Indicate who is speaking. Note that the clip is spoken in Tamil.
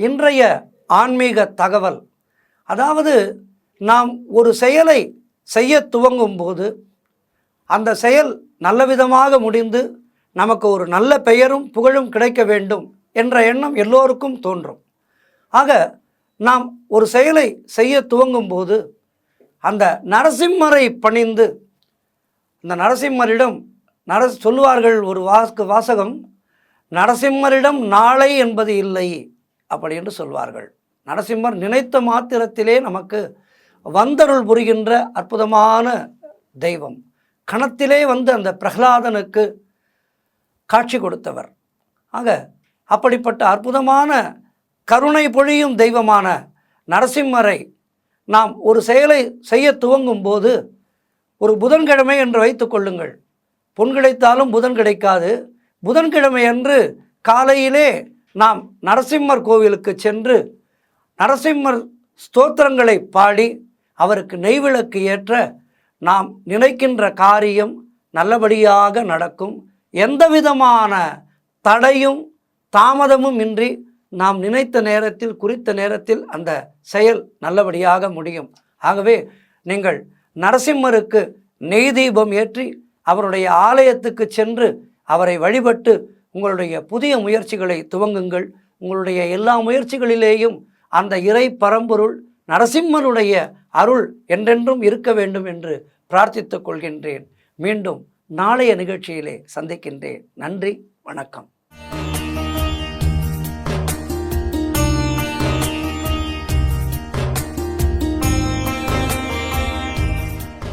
Speaker 1: இன்றைய ஆன்மீக தகவல், அதாவது நாம் ஒரு செயலை செய்ய துவங்கும் போது அந்த செயல் நல்ல விதமாக முடிந்து நமக்கு ஒரு நல்ல பெயரும் புகழும் கிடைக்க வேண்டும் என்ற எண்ணம் எல்லோருக்கும் தோன்றும். ஆக நாம் ஒரு செயலை செய்ய துவங்கும் போது அந்த நரசிம்மரை பணிந்து, அந்த நரசிம்மரிடம் சொல்லுவார்கள் ஒரு வாசகம், நரசிம்மரிடம் நாளை என்பது இல்லை அப்படி என்று சொல்வார்கள். நரசிம்மர் நினைத்த மாத்திரத்திலே நமக்கு வந்தருள் புரிகின்ற அற்புதமான தெய்வம். கணத்திலே வந்து அந்த பிரகலாதனுக்கு காட்சி கொடுத்தவர். ஆக அப்படிப்பட்ட அற்புதமான கருணை பொழியும் தெய்வமான நரசிம்மரை நாம் ஒரு செயலை செய்ய துவங்கும் போது, ஒரு புதன்கிழமை என்று வைத்து கொள்ளுங்கள். பொன் கிடைத்தாலும் புதன் கிடைக்காது. புதன்கிழமை அன்று காலையிலே நாம் நரசிம்மர் கோவிலுக்கு சென்று நரசிம்மர் ஸ்தோத்திரங்களை பாடி அவருக்கு நெய்விளக்கு ஏற்ற நாம் நினைக்கின்ற காரியம் நல்லபடியாக நடக்கும். எந்த விதமான தடையும் தாமதமும் இன்றி நாம் நினைத்த நேரத்தில், குறித்த நேரத்தில் அந்த செயல் நல்லபடியாக முடியும். ஆகவே நீங்கள் நரசிம்மருக்கு நெய் தீபம் ஏற்றி அவருடைய ஆலயத்துக்கு சென்று அவரை வழிபட்டு உங்களுடைய புதிய முயற்சிகளை துவங்குங்கள். உங்களுடைய எல்லா முயற்சிகளிலேயும் அந்த இறை பரம்பொருள் நரசிம்மனுடைய அருள் என்றென்றும் இருக்க வேண்டும் என்று பிரார்த்தித்துக் கொள்கின்றேன். மீண்டும் நாளைய நிகழ்ச்சியிலே சந்திக்கின்றேன். நன்றி, வணக்கம்.